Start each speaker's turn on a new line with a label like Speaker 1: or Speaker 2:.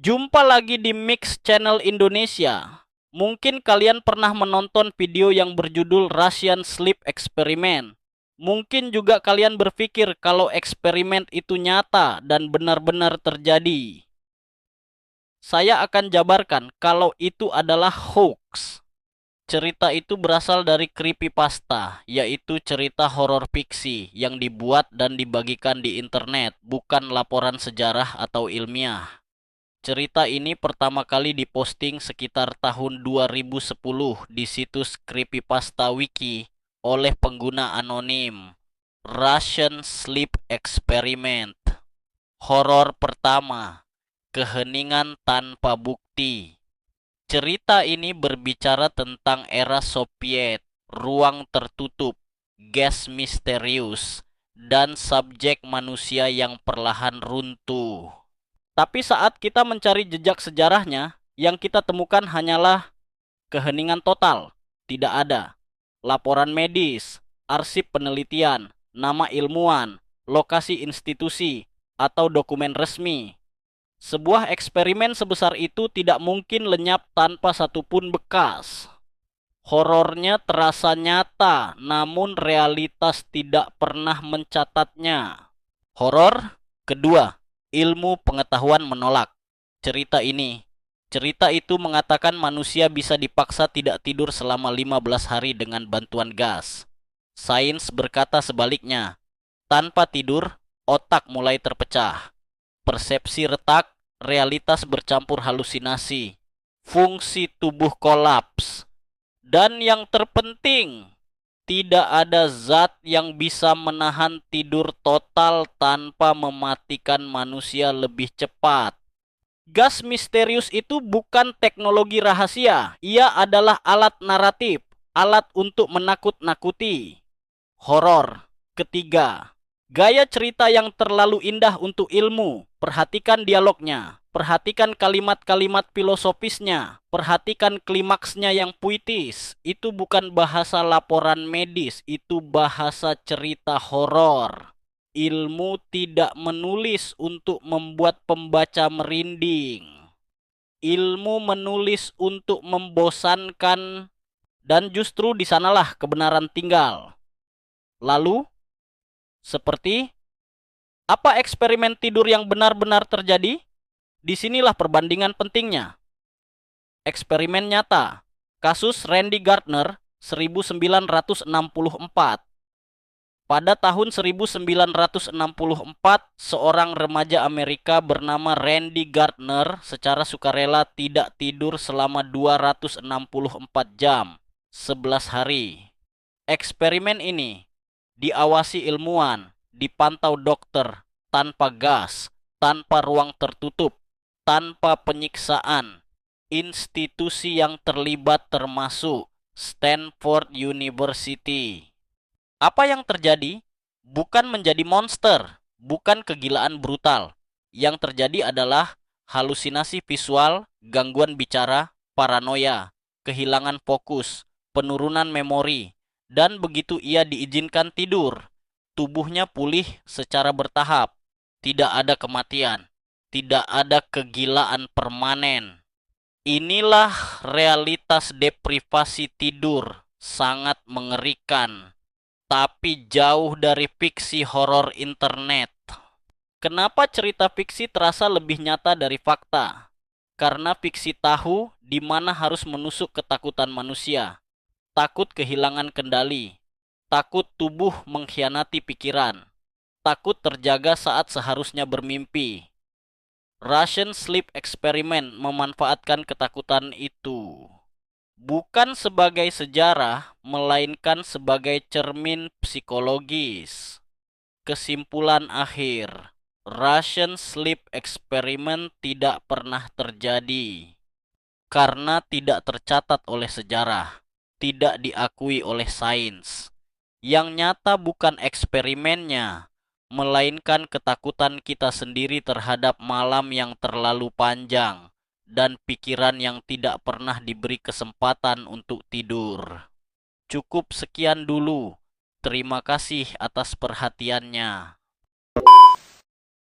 Speaker 1: Jumpa lagi di Mix Channel Indonesia. Mungkin kalian pernah menonton video yang berjudul Russian Sleep Experiment. Mungkin juga kalian berpikir kalau eksperimen itu nyata dan benar-benar terjadi. Saya akan jabarkan kalau itu adalah hoax. Cerita itu berasal dari creepypasta, yaitu cerita horor fiksi yang dibuat dan dibagikan di internet, bukan laporan sejarah atau ilmiah. Cerita ini pertama kali diposting sekitar tahun 2010 di situs Creepypasta Wiki oleh pengguna anonim. Russian Sleep Experiment. Horor pertama, keheningan tanpa bukti. Cerita ini berbicara tentang era Soviet, ruang tertutup, gas misterius, dan subjek manusia yang perlahan runtuh. Tapi saat kita mencari jejak sejarahnya, yang kita temukan hanyalah keheningan total, tidak ada laporan medis, arsip penelitian, nama ilmuwan, lokasi institusi, atau dokumen resmi. Sebuah eksperimen sebesar itu tidak mungkin lenyap tanpa satupun bekas. Horornya terasa nyata, namun realitas tidak pernah mencatatnya. Horor kedua, ilmu pengetahuan menolak. Cerita itu mengatakan manusia bisa dipaksa tidak tidur selama 15 hari dengan bantuan gas. Sains berkata sebaliknya. Tanpa tidur, otak mulai terpecah. Persepsi retak, realitas bercampur halusinasi. Fungsi tubuh kolaps. Dan yang terpenting, tidak ada zat yang bisa menahan tidur total tanpa mematikan manusia lebih cepat. Gas misterius itu bukan teknologi rahasia. Ia adalah alat naratif, alat untuk menakut-nakuti. Horor ketiga, gaya cerita yang terlalu indah untuk ilmu. Perhatikan dialognya, perhatikan kalimat-kalimat filosofisnya, perhatikan klimaksnya yang puitis. Itu bukan bahasa laporan medis, itu bahasa cerita horor. Ilmu tidak menulis untuk membuat pembaca merinding. Ilmu menulis untuk membosankan, dan justru di sanalah kebenaran tinggal. Lalu, seperti apa eksperimen tidur yang benar-benar terjadi? Disinilah perbandingan pentingnya. Eksperimen nyata. Kasus Randy Gardner 1964. Pada tahun 1964, seorang remaja Amerika bernama Randy Gardner secara sukarela tidak tidur selama 264 jam, 11 hari. Eksperimen ini diawasi ilmuwan, dipantau dokter, tanpa gas, tanpa ruang tertutup, tanpa penyiksaan. Institusi yang terlibat termasuk Stanford University. Apa yang terjadi? Bukan menjadi monster, bukan kegilaan brutal. Yang terjadi adalah halusinasi visual, gangguan bicara, paranoia, kehilangan fokus, penurunan memori, dan begitu ia diizinkan tidur, tubuhnya pulih secara bertahap. Tidak ada kematian, tidak ada kegilaan permanen. Inilah realitas deprivasi tidur, sangat mengerikan. Tapi jauh dari fiksi horor internet. Kenapa cerita fiksi terasa lebih nyata dari fakta? Karena fiksi tahu di mana harus menusuk ketakutan manusia. Takut kehilangan kendali. Takut tubuh mengkhianati pikiran. Takut terjaga saat seharusnya bermimpi. Russian Sleep Experiment memanfaatkan ketakutan itu. Bukan sebagai sejarah, melainkan sebagai cermin psikologis. Kesimpulan akhir, Russian Sleep Experiment tidak pernah terjadi. Karena tidak tercatat oleh sejarah, tidak diakui oleh sains. Yang nyata bukan eksperimennya, melainkan ketakutan kita sendiri terhadap malam yang terlalu panjang dan pikiran yang tidak pernah diberi kesempatan untuk tidur. Cukup sekian dulu. Terima kasih atas perhatiannya.